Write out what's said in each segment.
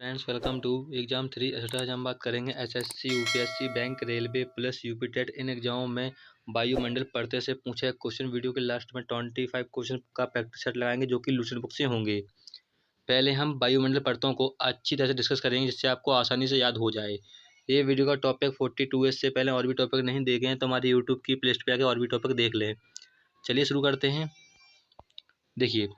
Friends welcome to exam 3 extra. आज हम बात करेंगे SSC UPSC bank railway plus UP TET इन एग्जामों में वायुमंडल पढ़ते से पूछा क्वेश्चन। वीडियो के लास्ट में 25 क्वेश्चन का प्रैक्टिस सेट लगाएंगे जो कि लूसेंट बुक से होंगे। पहले हम वायुमंडल परतों को अच्छी तरह से डिस्कस करेंगे जिससे आपको आसानी से याद हो जाए। ये वीडियो का टॉपिक 42 है। इससे पहले और भी टॉपिक नहीं देखे हैं तो हमारी यूट्यूब की प्लेलिस्ट पे आके और भी टॉपिक देख लें। चलिए शुरू करते हैं। देखिए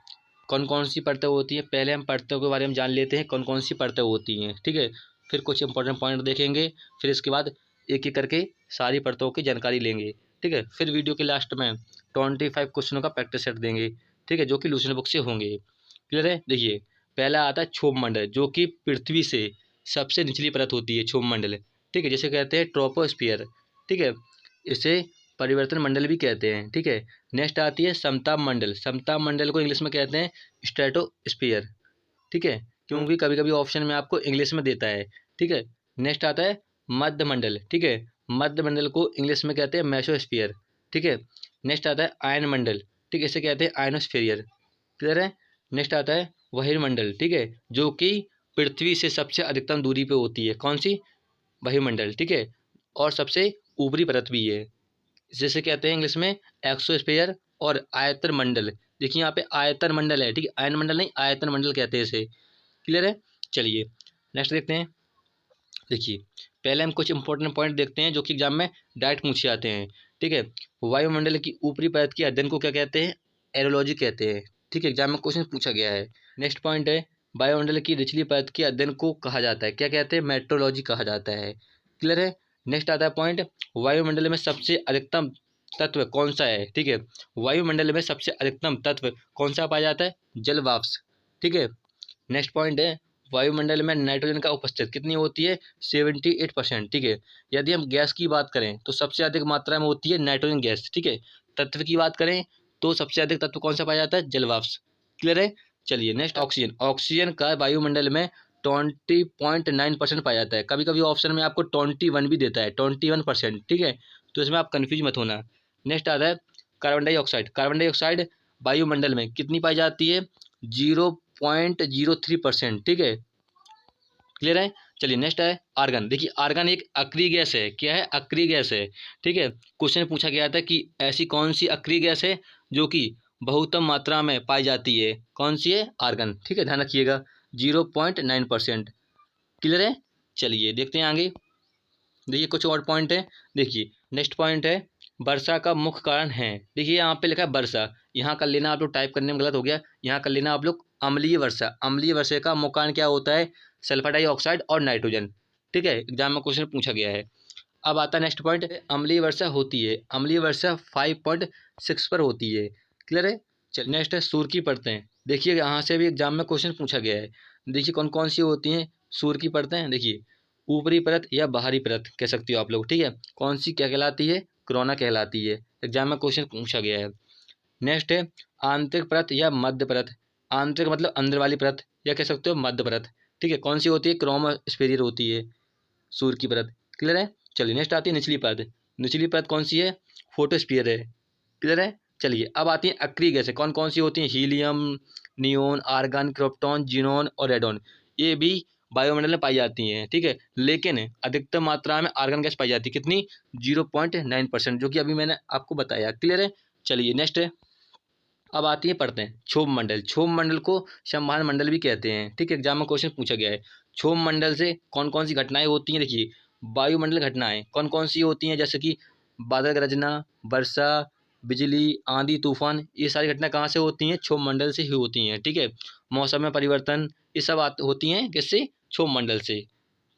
कौन कौन सी परतें होती हैं, पहले हम परतों के बारे में जान लेते हैं कौन कौन सी परतें होती हैं। ठीक है, फिर कुछ इंपॉर्टेंट पॉइंट देखेंगे, फिर इसके बाद एक एक करके सारी परतों की जानकारी लेंगे। ठीक है, फिर वीडियो के लास्ट में 25 क्वेश्चनों का प्रैक्टिस सेट देंगे। ठीक है, जो कि लूसेंट बुक से होंगे। क्लियर है। देखिए पहला आता है क्षोभ मंडल, जो कि पृथ्वी से सबसे निचली परत होती है क्षोभ मंडल। ठीक है, जिसे कहते हैं ट्रोपोस्फियर। ठीक है, इसे परिवर्तन मंडल भी कहते हैं। ठीक है, नेक्स्ट आती है समताप मंडल। समताप मंडल को इंग्लिश में कहते हैं स्ट्रेटोस्फियर। ठीक है, क्योंकि कभी कभी ऑप्शन में आपको इंग्लिश में देता है। ठीक है, नेक्स्ट आता है मध्य मंडल। ठीक है, मध्य मंडल को इंग्लिश में कहते हैं मेसोस्फियर। ठीक है, नेक्स्ट आता है आयन मंडल। ठीक है, इसे कहते हैं आयनोस्फियर। क्लियर है। नेक्स्ट आता है बहिर्मंडल। ठीक है, जो कि पृथ्वी से सबसे अधिकतम दूरी पे होती है। कौन सी? बहिर्मंडल। ठीक है, और सबसे ऊपरी परत भी है, जिसे कहते हैं इंग्लिश में एक्सोस्फीयर और आयतन मंडल। देखिए यहाँ पे आयतन मंडल है। ठीक है, आयन मंडल नहीं, आयतन मंडल कहते हैं इसे। क्लियर है। चलिए नेक्स्ट देखते हैं। देखिए पहले हम कुछ इंपॉर्टेंट पॉइंट देखते हैं जो कि एग्जाम में डायरेक्ट पूछे जाते हैं। ठीक है, वायुमंडल की ऊपरी परत के अध्ययन को क्या कहते हैं? एरोलॉजी कहते हैं। ठीक है, एग्जाम में क्वेश्चन पूछा गया है। नेक्स्ट पॉइंट है वायुमंडल की निचली परत के अध्ययन को कहा जाता है, क्या कहते हैं? मेट्रोलॉजी कहा जाता है। क्लियर है। नेक्स्ट आता है पॉइंट वायुमंडल में सबसे अधिकतम तत्व कौन सा है? ठीक है, वायुमंडल में सबसे अधिकतम तत्व कौन सा पाया जाता है? जल वाष्प। ठीक है, नेक्स्ट पॉइंट है वायुमंडल में नाइट्रोजन का उपस्थिति कितनी होती है? 78%। ठीक है, यदि हम गैस की बात करें तो सबसे अधिक मात्रा में होती है नाइट्रोजन गैस। ठीक है, तत्व की बात करें तो सबसे अधिक तत्व कौन सा पाया जाता है? जल वाष्प। क्लियर है। चलिए नेक्स्ट ऑक्सीजन। ऑक्सीजन का वायुमंडल में 20.9% पाया जाता है। कभी कभी ऑप्शन में आपको 21 भी देता है, 21%। ठीक है, तो इसमें आप कन्फ्यूज मत होना। नेक्स्ट आता है कार्बन डाइऑक्साइड। कार्बन डाइऑक्साइड वायुमंडल में कितनी पाई जाती है? 0.03%। ठीक है, क्लियर है। चलिए नेक्स्ट है आर्गन। देखिए आर्गन एक अक्रिय गैस है। क्या है? अक्रिय गैस है। ठीक है, क्वेश्चन पूछा गया था कि ऐसी कौन सी अक्रिय गैस है जो कि बहुतम मात्रा में पाई जाती है? कौन सी है? आर्गन। ठीक है, ध्यान रखिएगा 0.9%। क्लियर है। चलिए देखते हैं आगे। देखिए कुछ और पॉइंट है। देखिए नेक्स्ट पॉइंट है वर्षा का मुख्य कारण है। देखिए यहाँ पे लिखा है वर्षा, यहाँ कर लेना आप लोग, टाइप करने में गलत हो गया, यहाँ कर लेना आप लोग अम्लीय वर्षा। अम्लीय वर्षा का मुख्य कारण क्या होता है? सल्फर डाइऑक्साइड और नाइट्रोजन। ठीक है, एग्जाम में क्वेश्चन पूछा गया है। अब आता है नेक्स्ट पॉइंट, अम्लीय वर्षा होती है। अम्लीय वर्षा 5.6 पर होती है। क्लियर है। चलिए नेक्स्ट है सूर्य की परतें। देखिए यहाँ से भी एग्जाम में क्वेश्चन पूछा गया है। देखिए कौन कौन सी होती हैं सूर्य की परतें। देखिए ऊपरी परत या बाहरी परत कह सकती हो आप लोग। ठीक है, कौन सी क्या कहलाती है? कोरोना कहलाती है। एग्जाम में क्वेश्चन पूछा गया है। नेक्स्ट है आंतरिक परत या मध्य परत। आंतरिक मतलब अंदर वाली परत, या कह सकते हो मध्य परत। ठीक है, कौन सी होती है? क्रोमोस्फेरियर होती है सूर्य की परत। क्लियर है। चलिए नेक्स्ट आती है निचली परत। निचली परत कौन सी है? फोटोस्फीयर है। क्लियर है। चलिए अब आती है अक्रिय गैसें। कौन कौन सी होती हैं? Helium, neon, argon, krypton, xenon और रेडॉन। ये भी वायुमंडल में पाई जाती हैं। ठीक है, लेकिन अधिकतम मात्रा में आर्गन गैस पाई जाती है। कितनी? 0.9%, जो कि अभी मैंने आपको बताया। क्लियर है। चलिए नेक्स्ट है, अब आती है परतें। क्षोभ मंडल। क्षोभ मंडल को संवहन मंडल भी कहते हैं। ठीक है, एग्जाम में क्वेश्चन पूछा गया है। क्षोभ मंडल से कौन कौन सी घटनाएं होती हैं? देखिए वायुमंडल घटनाएं कौन कौन सी होती हैं? जैसे कि बादल गरजना, वर्षा, बिजली, आंधी, तूफान। ये सारी घटनाएं कहाँ से होती हैं? क्षोभ मंडल से ही होती हैं। ठीक है, मौसम में परिवर्तन, ये सब होती हैं किससे? क्षोभ मंडल से।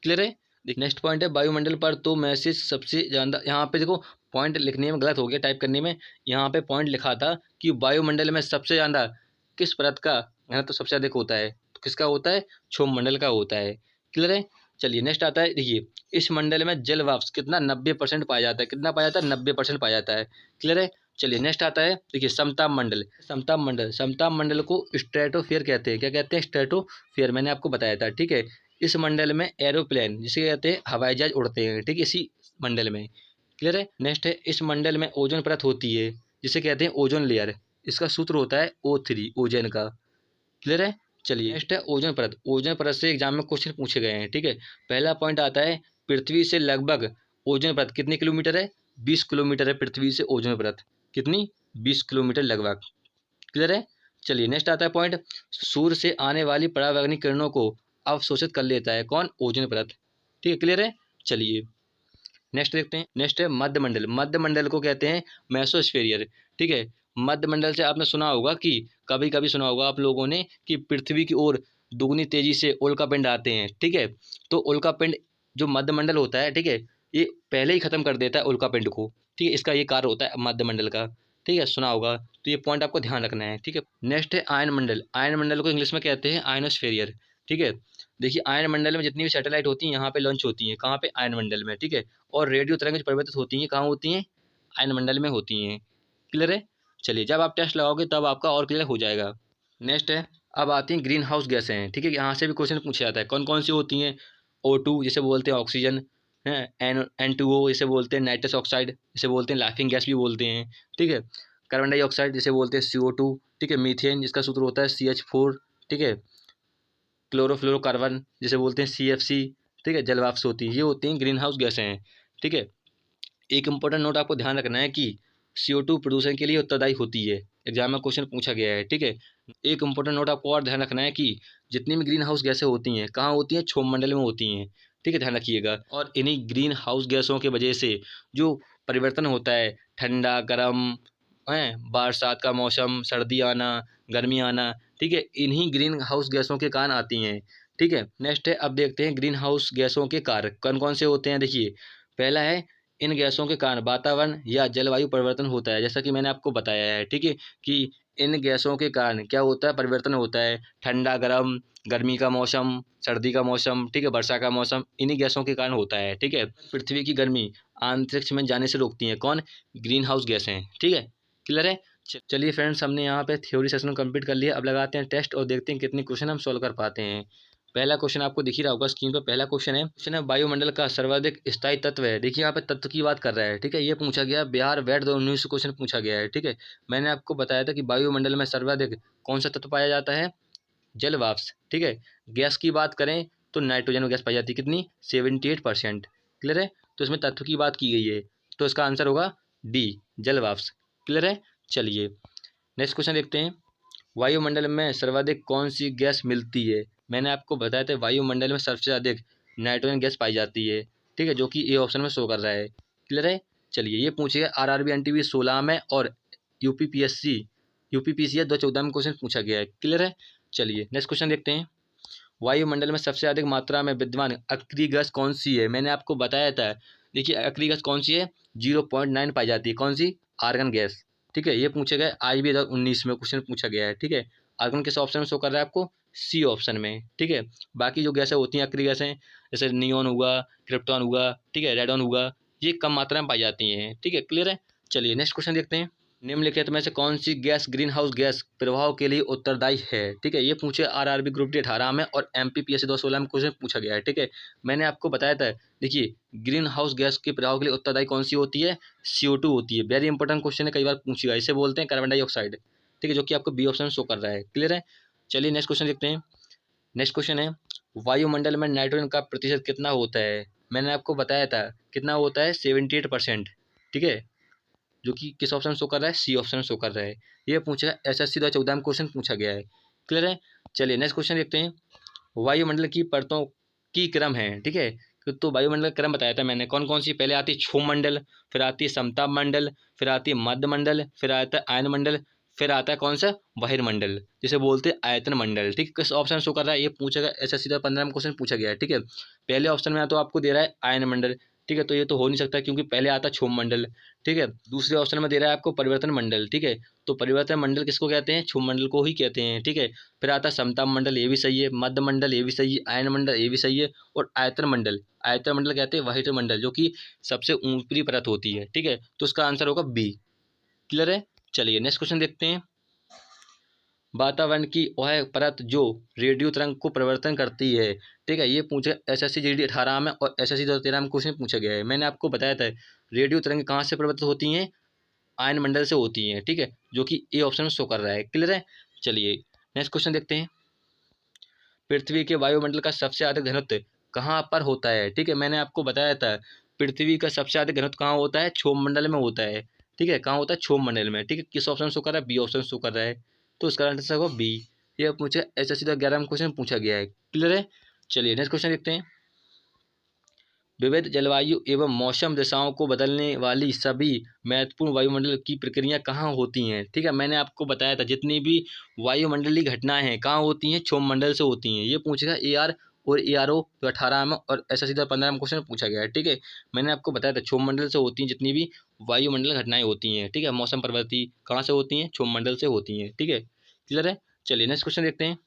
क्लियर है। नेक्स्ट पॉइंट है वायुमंडल पर तो मैसेज सबसे ज़्यादा। यहाँ पे देखो पॉइंट लिखने में गलत हो गया, टाइप करने में। यहाँ पे पॉइंट लिखा था कि वायुमंडल में सबसे ज़्यादा किस परत का घनत्व तो सबसे अधिक होता है? तो किसका होता है? क्षोभ मंडल का होता है। क्लियर है। चलिए नेक्स्ट आता है। देखिए इस मंडल में जल वाष्प कितना? 90% पाया जाता है। कितना पाया जाता है? 90% पाया जाता है। क्लियर है। चलिए नेक्स्ट आता है। देखिए समताप मंडल। समताप मंडल, समताप मंडल को स्ट्रेटोफियर कहते हैं। क्या कहते हैं? स्ट्रेटोफियर, मैंने आपको बताया था। ठीक है, इस मंडल में एरोप्लेन जिसे कहते हैं हवाई जहाज उड़ते हैं। ठीक है, इसी मंडल में। क्लियर है। नेक्स्ट है इस मंडल में ओजोन परत होती है जिसे कहते हैं ओजोन लेयर। इसका सूत्र होता है O3, ओजोन का। क्लियर है। चलिए नेक्स्ट है ओजोन परत। ओजोन परत से एग्जाम में क्वेश्चन पूछे गए हैं, ठीक है। पहला पॉइंट आता है पृथ्वी से लगभग ओजोन परत कितनी किलोमीटर है? 20 किलोमीटर है पृथ्वी से ओजोन परत। कितनी? 20 किलोमीटर लगभग। क्लियर है। चलिए नेक्स्ट आता है पॉइंट, सूर्य से आने वाली परावैंगनिक किरणों को अवशोषित कर लेता है कौन? ओजोन परत। ठीक है, क्लियर है। चलिए नेक्स्ट देखते हैं। नेक्स्ट है मध्य मंडल। मध्य मंडल को कहते हैं मेसोस्फेरियर। ठीक है, मध्य मंडल से आपने सुना होगा कि कभी कभी सुना होगा आप लोगों ने कि पृथ्वी की ओर दुगनी तेजी से उल्कापिंड आते हैं। ठीक है, तो उल्कापिंड जो मध्य मंडल होता है, ठीक है, ये पहले ही खत्म कर देता है उल्कापिंड को। ठीक है, इसका ये कार्य होता है मध्य मंडल का। ठीक है, सुना होगा, तो ये पॉइंट आपको ध्यान रखना है। ठीक है, नेक्स्ट है आयन मंडल। आयन मंडल को इंग्लिश में कहते हैं आयनोस्फेरियर। ठीक है, देखिए आयन मंडल में जितनी भी सैटेलाइट होती हैं यहाँ पे लॉन्च होती हैं, कहाँ पे? आयन मंडल में। ठीक है, और रेडियो तरंग जो परिवर्तित होती हैं कहाँ होती हैं? आयन मंडल में होती हैं। क्लियर है। चलिए जब आप टेस्ट लगाओगे तब आपका और क्लियर हो जाएगा। नेक्स्ट है, अब आती हैं ग्रीन हाउस गैसें हैं। ठीक है, यहाँ से भी क्वेश्चन पूछा जाता है कौन कौन सी होती हैं। O2 जिसे बोलते हैं ऑक्सीजन है, N2O जिसे बोलते हैं नाइट्रस ऑक्साइड, जिसे बोलते हैं लाफिंग गैस भी बोलते हैं। ठीक है, कार्बन डाइऑक्साइड जिसे बोलते हैं CO2। ठीक है, मीथेन जिसका सूत्र होता है CH4। ठीक है, क्लोरोफ्लोरोकार्बन जिसे बोलते हैं CFC। ठीक है, जलवाष्प होती है, ये होती हैं ग्रीन हाउस गैसें हैं। ठीक है, एक इंपॉर्टेंट नोट आपको ध्यान रखना है कि CO2 प्रदूषण के लिए उत्तरदायी होती है। एग्जाम में क्वेश्चन पूछा गया है। ठीक है, एक इंपॉर्टेंट नोट आपको और ध्यान रखना है कि जितनी भी ग्रीन हाउस गैसें होती हैं कहाँ होती हैं? क्षोभमंडल में होती हैं। ठीक है, ध्यान रखिएगा। और इन्हीं ग्रीन हाउस गैसों की वजह से जो परिवर्तन होता है, ठंडा गर्म है, बरसात का मौसम, सर्दी आना, गर्मी आना, ठीक है, इन्हीं ग्रीन हाउस गैसों के कारण आती हैं। ठीक है, नेक्स्ट है, अब देखते हैं ग्रीन हाउस गैसों के कार्य कौन कौन से होते हैं। देखिए पहला है, इन गैसों के कारण वातावरण या जलवायु परिवर्तन होता है, जैसा कि मैंने आपको बताया है। ठीक है, कि इन गैसों के कारण क्या होता है? परिवर्तन होता है, ठंडा गर्म, गर्मी का मौसम, सर्दी का मौसम, ठीक है, वर्षा का मौसम, इन्हीं गैसों के कारण होता है। ठीक है, पृथ्वी की गर्मी अंतरिक्ष में जाने से रोकती है कौन? ग्रीन हाउस गैसें। ठीक है, क्लियर है। चलिए फ्रेंड्स, हमने यहाँ पे थ्योरी सेशन कंप्लीट कर लिया। अब लगाते हैं टेस्ट और देखते हैं कितने क्वेश्चन हम सॉल्व कर पाते हैं। पहला क्वेश्चन आपको दिख ही रहा होगा स्क्रीन पर। पहला क्वेश्चन है वायुमंडल का सर्वाधिक स्थायी तत्व है। देखिए यहाँ पे तत्व की बात कर रहा है। ठीक है, ये पूछा गया बिहार वेट 2019 क्वेश्चन पूछा गया है। ठीक है, मैंने आपको बताया था कि वायुमंडल में सर्वाधिक कौन सा तत्व पाया जाता है? जल वाष्प। ठीक है, गैस की बात करें तो नाइट्रोजन गैस पाई जाती है, कितनी? 78%। क्लियर है, तो इसमें तत्व की बात की गई है, तो इसका आंसर होगा डी, जल वाष्प। क्लियर है। चलिए नेक्स्ट क्वेश्चन देखते हैं, वायुमंडल में सर्वाधिक कौन सी गैस मिलती है? मैंने आपको बताया था वायुमंडल में सबसे अधिक नाइट्रोजन गैस पाई जाती है। ठीक है, जो कि ए ऑप्शन में शो कर रहा है। क्लियर है। चलिए ये पूछिए RRB NTB 16 में और यूपीपीएससी यूपीपीसीएस 2014 में क्वेश्चन पूछा गया है। क्लियर है। चलिए नेक्स्ट क्वेश्चन देखते हैं, वायुमंडल में सबसे अधिक मात्रा में विद्यमान अक्रिय गैस कौन सी है? मैंने आपको बताया था। देखिए अक्रिय गैस कौन सी है? 0.9 पाई जाती है, कौन सी? Argon gas. ठीक है, ये पूछे गए IB 2019 में क्वेश्चन पूछा गया है। ठीक है, आर्गन किस ऑप्शन में शो कर रहा है आपको? C ऑप्शन में। ठीक है, बाकी जो गैसें होती हैं अक्रिय गैसें, जैसे नियोन हुआ, क्रिप्टॉन हुआ, ठीक है, रेडॉन हुआ, ये कम मात्रा में पाई जाती हैं। ठीक है, क्लियर है। चलिए नेक्स्ट क्वेश्चन देखते हैं, निम्नलिखित में से कौन सी गैस ग्रीन हाउस गैस प्रभाव के लिए उत्तरदायी है? ठीक है, ये पूछे RRB ग्रुप D 18 में और MPPSC 2016 में क्वेश्चन पूछा गया है। ठीक है, मैंने आपको बताया था। देखिए ग्रीन हाउस गैस के प्रभाव के लिए उत्तरदायी कौन सी होती है? CO2 होती है। वेरी इंपॉर्टेंट क्वेश्चन है, कई बार पूछेगा। इसे बोलते हैं कार्बन डाइऑक्साइड। ठीक है, जो कि आपको B ऑप्शन शो कर रहा है। क्लियर है। चलिए नेक्स्ट क्वेश्चन देखते हैं। नेक्स्ट क्वेश्चन है, वायुमंडल में नाइट्रोजन का प्रतिशत कितना होता है? मैंने आपको बताया था कितना होता है? 78%। ठीक है, जो कि किस ऑप्शन शो कर रहा है? C ऑप्शन शो कर रहा है। ये पूछेगा SSC 2014 में क्वेश्चन पूछा गया है। क्लियर है। चलिए नेक्स्ट क्वेश्चन देखते हैं, वायुमंडल की परतों की क्रम है। ठीक है, तो वायुमंडल का क्रम बताया था मैंने, कौन कौन सी? पहले आती है क्षोभ मंडल, फिर आती है समताप मंडल, फिर आती है मध्य मंडल, फिर आता है आयन मंडल, फिर आता है कौन सा? बहिर्मंडल, जिसे बोलते हैं आयतन मंडल। ठीक है, किस ऑप्शन शो कर रहा है? ये पूछेगा SSC 2015 में क्वेश्चन पूछा गया है। ठीक है, पहले ऑप्शन में तो आपको दे रहा है आयन मंडल। ठीक है, तो ये तो हो नहीं सकता क्योंकि पहले आता है क्षोभ मंडल। ठीक है, दूसरे ऑप्शन में दे रहा है आपको परिवर्तन मंडल। ठीक है, तो परिवर्तन मंडल किसको कहते हैं? क्षोभ मंडल को ही कहते हैं। ठीक है, फिर आता है समताप मंडल, ये भी सही है, मध्य मंडल ये भी सही है, आयन मंडल ये भी सही है, और आयतन मंडल, आयतन मंडल कहते हैं वही मंडल जो कि सबसे ऊपरी परत होती है। ठीक है, तो इसका आंसर होगा B। क्लियर है। चलिए नेक्स्ट क्वेश्चन देखते हैं, वातावरण की वह परत जो रेडियो तरंग को परिवर्तन करती है। ठीक है, ये पूछे SSC GD 18 में और SSC 2013 में क्वेश्चन पूछा गया है। मैंने आपको बताया था रेडियो तरंग कहाँ से परिवर्तित होती हैं? आयन मंडल से होती हैं। ठीक है, जो कि A ऑप्शन में शो कर रहा है। क्लियर है। चलिए नेक्स्ट क्वेश्चन देखते हैं, पृथ्वी के वायुमंडल का सबसे अधिक घनत्व कहाँ पर होता है? ठीक है, मैंने आपको बताया था पृथ्वी का सबसे अधिक घनत्व कहाँ होता है? क्षोभमंडल में होता है। ठीक है, कहाँ होता है? क्षोभमंडल में। ठीक है, किस ऑप्शन शो कर रहा है? बी ऑप्शन शो कर रहा है। तो इसका आंसर होगा बी। ये मुझे ऐसा सीधा 11 में क्वेश्चन पूछा गया है। क्लियर है? चलिए नेक्स्ट क्वेश्चन देखते हैं। विविध जलवायु एवं मौसम दशाओं को बदलने वाली सभी महत्वपूर्ण वायुमंडल की प्रक्रिया कहाँ होती हैं? ठीक है, मैंने आपको बताया था जितनी भी वायुमंडलीय घटनाएं हैं कहाँ होती हैं? क्षोभमंडल से होती हैं। ये पूछेगा AR और ARO 18 में और ऐसा सीधा 15 में क्वेश्चन पूछा गया है। ठीक है, मैंने आपको बताया था क्षोभमंडल से होती हैं जितनी भी वायुमंडल घटनाएं होती हैं। ठीक है, मौसम प्रवृत्ति कहाँ से होती हैं? क्षोभमंडल से होती हैं। ठीक है, क्लियर है? चलिए नेक्स्ट क्वेश्चन देखते हैं।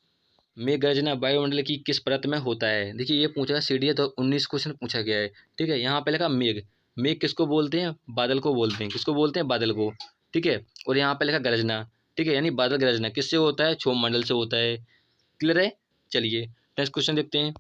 मेघ गर्जना वायुमंडल की किस परत में होता है? देखिए ये पूछा सीडीए तो 19 क्वेश्चन पूछा गया है। ठीक है, यहाँ पे लिखा मेघ। मेघ किसको बोलते हैं? बादल को बोलते हैं। किसको बोलते हैं? बादल को। ठीक है, और यहाँ पे लिखा गर्जना। ठीक है, यानी बादल गर्जना किससे होता है? क्षोभमंडल से होता है। क्लियर है? चलिए नेक्स्ट क्वेश्चन देखते हैं।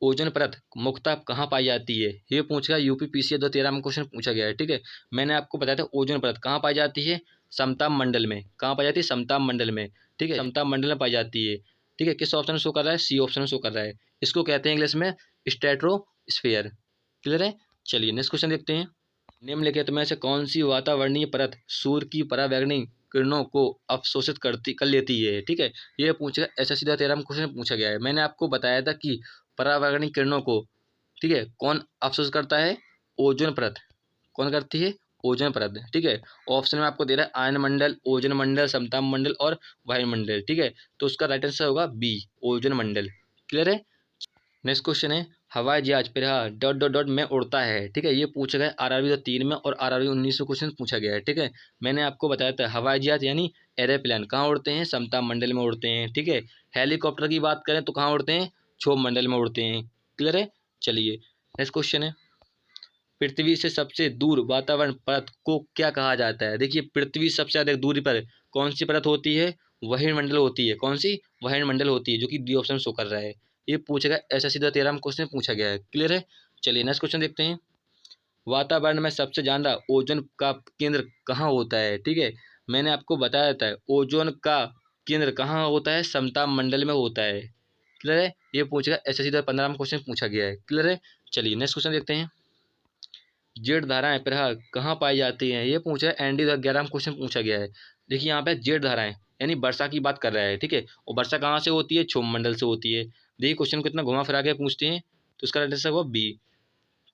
ओजोन परत मुख्यतः कहाँ पाई जाती है? ये पूछा UPPCA 2013 में क्वेश्चन पूछा गया है। ठीक है, मैंने आपको बताया था ओजोन परत कहाँ पाई जाती है? समताप मंडल में। कहाँ पाई जाती है? समताप मंडल में। ठीक है, समताप मंडल में पाई जाती है। ठीक है, किस ऑप्शन शो कर रहा है? सी ऑप्शन शो कर रहा है। इसको कहते हैं इंग्लिश में स्ट्रेटोस्फेयर। क्लियर है? चलिए नेक्स्ट क्वेश्चन देखते हैं। निम्नलिखित में से कौन सी वातावरणीय परत सूर्य की परावैंगनी किरणों को अवशोषित कर लेती है? ठीक है, ये पूछा SSC 2013 में क्वेश्चन पूछा गया है। मैंने आपको बताया था कि परावैंगनी किरणों को, ठीक है, कौन अवशोषित करता है? ओजोन परत। कौन करती है? ओजोन परत। ठीक है, ऑप्शन में आपको दे रहा है आयन मंडल, ओजोन मंडल, समताप मंडल और वायुमंडल। ठीक है, तो उसका राइट आंसर होगा बी, ओजोन मंडल। क्लियर है? नेक्स्ट क्वेश्चन है हवाई जहाज डॉट डॉट डॉट में उड़ता है। ठीक है, ये पूछा गया RRB 3 में और RRB 19 में क्वेश्चन पूछा गया है। ठीक है, मैंने आपको बताया था हवाई जहाज यानी एरोप्लेन कहाँ उड़ते हैं? समताप मंडल में उड़ते हैं। ठीक है, हेलीकॉप्टर की बात करें तो कहाँ उड़ते हैं? क्षोभ मंडल में उड़ते हैं। क्लियर है? चलिए नेक्स्ट क्वेश्चन है पृथ्वी से सबसे दूर वातावरण परत को क्या कहा जाता है? देखिए पृथ्वी सबसे अधिक दूरी पर कौन सी परत होती है? वहिर्मंडल होती है। कौन सी? वहिर्मंडल होती है, जो कि डी ऑप्शन शो कर रहा है। ये पूछेगा SSC 2013 में क्वेश्चन पूछा गया है। क्लियर है? चलिए नेक्स्ट क्वेश्चन देखते हैं। वातावरण में सबसे ज्यादा ओजोन का केंद्र कहाँ होता है? ठीक है, मैंने आपको बताया था ओजोन का केंद्र कहाँ होता है? समताप मंडल में होता है। क्लियर है? ये पूछेगा SSC 2015 में क्वेश्चन पूछा गया है। क्लियर है? चलिए नेक्स्ट क्वेश्चन देखते हैं। जेड धाराएं प्रवाह कहाँ पाई जाती हैं? ये पूछा है ND 2011 में क्वेश्चन पूछा गया है। देखिए यहाँ पे जेड धाराएं यानी वर्षा की बात कर रहा है। ठीक है, और वर्षा कहाँ से होती है? क्षोभमंडल से होती है। देखिए क्वेश्चन को इतना घुमा फिरा के पूछते हैं, तो इसका राइट आंसर होगा बी।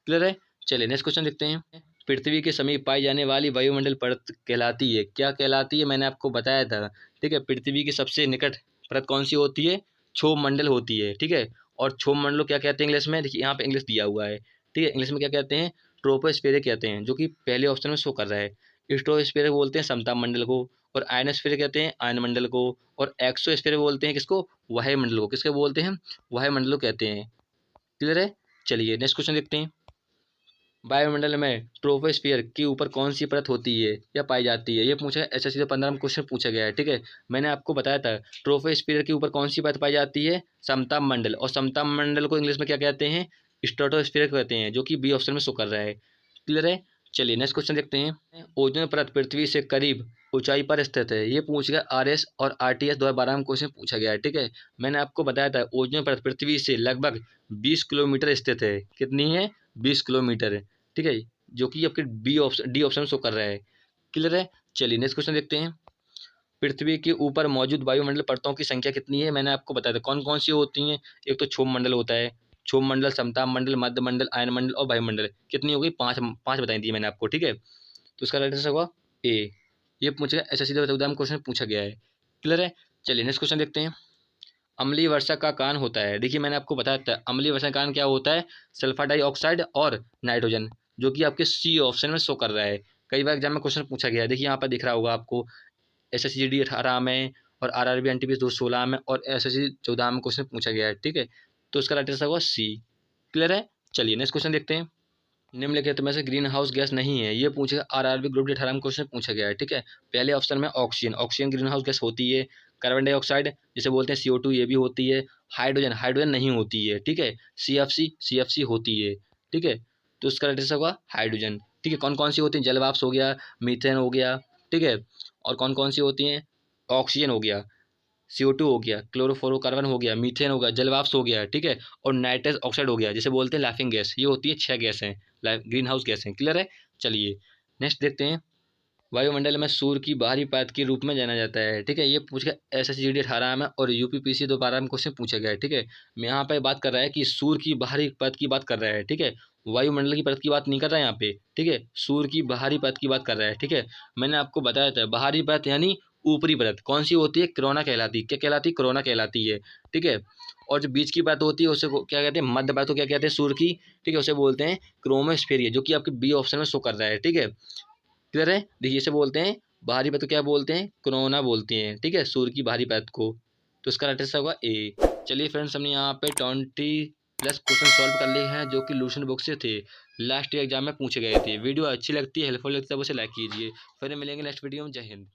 क्लियर है? चलिए नेक्स्ट क्वेश्चन देखते हैं। पृथ्वी के समीप पाई जाने वाली वायुमंडल परत कहलाती है? क्या कहलाती है? मैंने आपको बताया था। ठीक है, पृथ्वी की सबसे निकट परत कौन सी होती है? क्षोभमंडल होती है। ठीक है, और क्षोभमंडल क्या कहते हैं इंग्लिश में? देखिए यहाँ पे इंग्लिश दिया हुआ है। ठीक है, इंग्लिश में क्या कहते हैं? ट्रोपोस्फेयर कहते हैं, जो कि पहले ऑप्शन में शो कर रहा है। स्ट्रोस्फेयर बोलते हैं समताप मंडल को, और आयनोस्फेयर कहते हैं आयन मंडल को, और एक्सोस्फेयर बोलते हैं किसको? वायुमंडल को। किसके बोलते हैं? वायुमंडल को कहते हैं। क्लियर है? चलिए नेक्स्ट क्वेश्चन देखते हैं। वायुमंडल में ट्रोपोस्फियर के ऊपर कौन सी परत होती है या पाई जाती है? ये पूछा है SSC 15 में क्वेश्चन पूछा गया है। ठीक है, मैंने आपको बताया था ट्रोपोस्फियर के ऊपर कौन सी परत पाई जाती है? समताप मंडल, और समताप मंडल को इंग्लिश में क्या कहते हैं? स्ट्रेटोस्फियर कहते हैं, जो कि बी ऑप्शन में शो कर रहा है। क्लियर है? चलिए नेक्स्ट क्वेश्चन देखते हैं। ओजोन परत पृथ्वी से करीब ऊंचाई पर स्थित है। ये पूछ गया RS और RTS 2012 में क्वेश्चन पूछा गया है। ठीक है, मैंने आपको बताया था ओजोन परत पृथ्वी से लगभग 20 किलोमीटर स्थित है। कितनी है? 20 किलोमीटर। ठीक है, जो कि आपके डी ऑप्शन शो कर रहा है। क्लियर है? चलिए नेक्स्ट क्वेश्चन देखते हैं। पृथ्वी के ऊपर मौजूद वायुमंडल परतों की संख्या कितनी है? मैंने आपको बताया था कौन कौन सी होती हैं। एक तो क्षोभ मंडल होता है, क्षोभ मंडल, समताप मंडल, मध्य मंडल, आयन मंडल और वायुमंडल। कितनी हो गई? पाँच पाँच बताई थी मैंने आपको। ठीक है, तो इसका राइट आंसर होगा ए। ये पूछेगा SSC 2014 में क्वेश्चन पूछा गया है। क्लियर है? चलिए नेक्स्ट क्वेश्चन देखते हैं। अम्लीय वर्षा का कारण होता है? देखिए मैंने आपको बताया था अम्लीय वर्षा का कारण क्या होता है? सल्फर डाइऑक्साइड और नाइट्रोजन, जो कि आपके सी ऑप्शन में शो कर रहा है। कई बार एग्जाम में क्वेश्चन पूछा गया है। देखिए यहाँ पर दिख रहा होगा आपको SSCGD 18 में और RRB NTPS 216 में और SSC 14 में क्वेश्चन पूछा गया है। ठीक है, तो इसका राइट आंसर होगा सी। क्लियर है? चलिए नेक्स्ट क्वेश्चन देखते हैं। निम्नलिखित में से ग्रीन हाउस गैस नहीं है? ये पूछेगा RRB ग्रुप डी 18 में क्वेश्चन पूछा गया है। ठीक है, पहले ऑप्शन में oxygen, oxygen green house gas होती है। कार्बन डाइऑक्साइड जिसे बोलते हैं CO2, ये भी होती है। हाइड्रोजन, हाइड्रोजन नहीं होती है। ठीक है, CFC होती है। ठीक है, तो इसका राइट आंसर होगा हाइड्रोजन। ठीक है, कौन कौन सी होती है? जलवाष्प हो गया, मीथेन हो गया। ठीक है, और कौन कौन सी होती हैं? ऑक्सीजन हो गया। CO2 हो गया, क्लोरोफ्लोरोकार्बन हो गया, मीथेन हो गया, जलवाष्प हो गया, ठीक है, और नाइट्रस ऑक्साइड हो गया, जिसे बोलते हैं लाफिंग गैस। ये होती है 6 गैसें, ग्रीन हाउस गैसें। क्लियर है? चलिए नेक्स्ट देखते हैं। वायुमंडल में सूर्य की बाहरी परत के रूप में जाना जाता है, ठीक है। ये पूछ गया SSGD 18 में और UPPC 2012 में क्वेश्चन पूछा गया है, ठीक है। मैं यहाँ पे बात कर रहा है कि सूर्य की बाहरी परत की बात कर रहा है, ठीक है। वायुमंडल की परत की बात नहीं कर रहा है यहाँ पे, ठीक है। सूर्य की बाहरी परत की बात कर रहा है, ठीक है। मैंने आपको बताया था बाहरी परत यानी ऊपरी परत कौन सी होती है? कोरोना कहलाती है। क्या कहलाती है? कोरोना कहलाती है, ठीक है। और जो बीच की परत होती है उसे क्या कहते हैं? मध्य परत को क्या कहते हैं? सूर्य की, ठीक है, उसे बोलते हैं क्रोमोस्फेयर, जो कि आपके बी ऑप्शन में शो कर रहा है, ठीक है। क्लियर है? देखिए इसे बोलते हैं बाहरी परत को क्या बोलते हैं? कोरोना बोलते हैं, ठीक है, सूर्य की बाहरी परत को। तो इसका राइट आंसर होगा ए। चलिए फ्रेंड्स, हमने यहाँ पे 20+ क्वेश्चन सॉल्व कर लिए हैं जो कि लूसेंट बुक से थे, लास्ट ईयर एग्जाम में पूछे गए थे। वीडियो अच्छी लगती है, हेल्पफुल लगता है, उसे लाइक कीजिए। फिर मिलेंगे नेक्स्ट वीडियो में। जय हिंद।